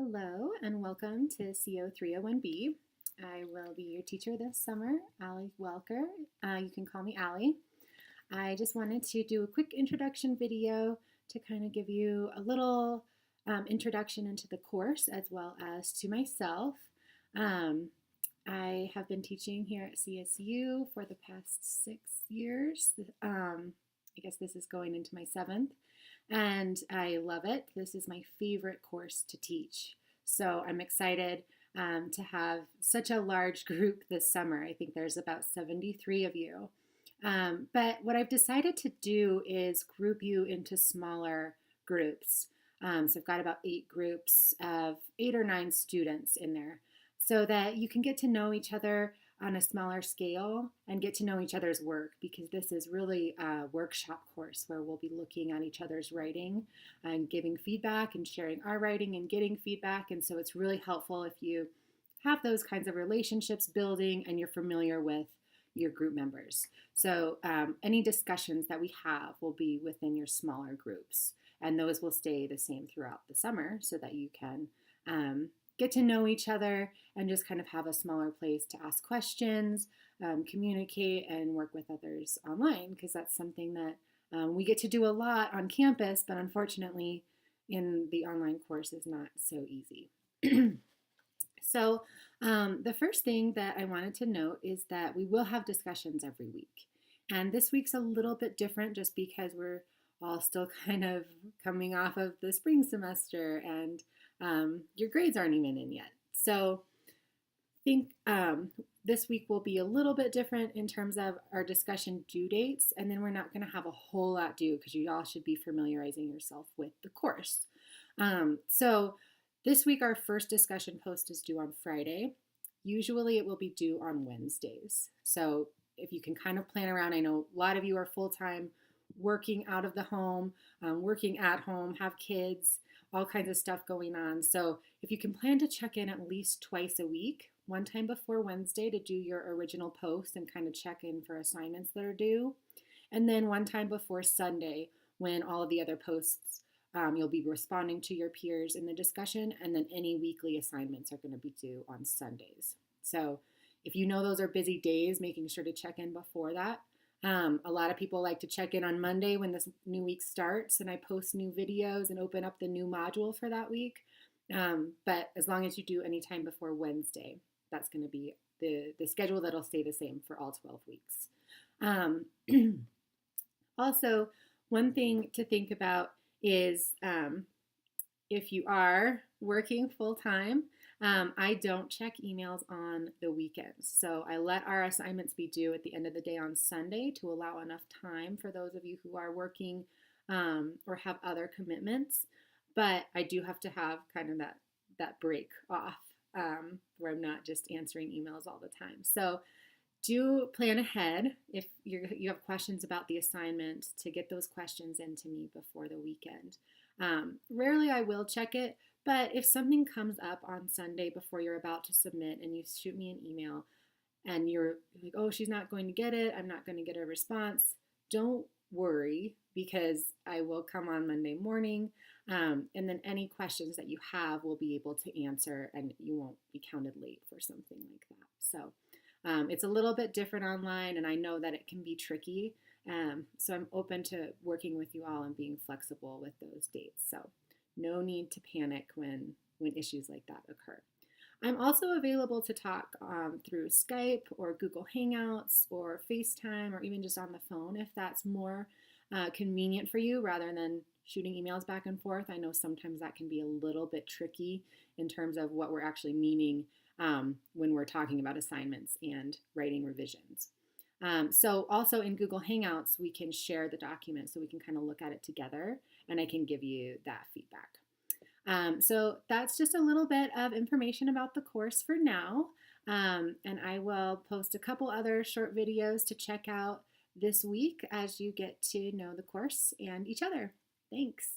Hello and welcome to CO301B. I will be your teacher this summer, Allie Welker. You can call me Allie. I just wanted to do a quick introduction video to kind of give you a little introduction into the course as well as to myself. I have been teaching here at CSU for the past 6 years. I guess this is going into my 7th. And I love it. This is my favorite course to teach. So I'm excited to have such a large group this summer. I think there's about 73 of you. But what I've decided to do is group you into smaller groups. So I've got about 8 groups of 8 or 9 students in there so that you can get to know each other on a smaller scale and get to know each other's work, because this is really a workshop course where we'll be looking at each other's writing and giving feedback and sharing our writing and getting feedback. And so it's really helpful if you have those kinds of relationships building and you're familiar with your group members. So any discussions that we have will be within your smaller groups, and those will stay the same throughout the summer so that you can get to know each other and just kind of have a smaller place to ask questions, communicate, and work with others online, because that's something that we get to do a lot on campus, but unfortunately in the online course is not so easy. So the first thing that I wanted to note is that we will have discussions every week. And this week's a little bit different just because we're all still kind of coming off of the spring semester and your grades aren't even in yet. So I think this week will be a little bit different in terms of our discussion due dates, and then we're not going to have a whole lot due because you all should be familiarizing yourself with the course. So this week our first discussion post is due on Friday. Usually it will be due on Wednesdays. So if you can kind of plan around, I know a lot of you are full-time working out of the home, working at home, have kids, all kinds of stuff going on. So if you can plan to check in at least twice a week, one time before Wednesday to do your original post and kind of check in for assignments that are due, and then one time before Sunday when all of the other posts, you'll be responding to your peers in the discussion, and then any weekly assignments are going to be due on Sundays. So if you know those are busy days, making sure to check in before that. A lot of people like to check in on Monday when this new week starts and I post new videos and open up the new module for that week. But as long as you do any time before Wednesday, that's going to be the schedule that'll stay the same for all 12 weeks. Also, one thing to think about is if you are working full-time, I don't check emails on the weekends. So I let our assignments be due at the end of the day on Sunday to allow enough time for those of you who are working or have other commitments. But I do have to have kind of that break off where I'm not just answering emails all the time. So do plan ahead if you have questions about the assignment to get those questions into me before the weekend. Rarely I will check it, but if something comes up on Sunday before you're about to submit and you shoot me an email and you're like, oh, she's not going to get it, I'm not going to get a response, don't worry, because I will come on Monday morning, and then any questions that you have will be able to answer and you won't be counted late for something like that. So it's a little bit different online, and I know that it can be tricky. So I'm open to working with you all and being flexible with those dates. So no need to panic when issues like that occur. I'm also available to talk through Skype or Google Hangouts or FaceTime or even just on the phone if that's more convenient for you rather than shooting emails back and forth. I know sometimes that can be a little bit tricky in terms of what we're actually meaning when we're talking about assignments and writing revisions. So also in Google Hangouts, we can share the document so we can kind of look at it together and I can give you that feedback. So that's just a little bit of information about the course for now. And I will post a couple other short videos to check out this week as you get to know the course and each other. Thanks.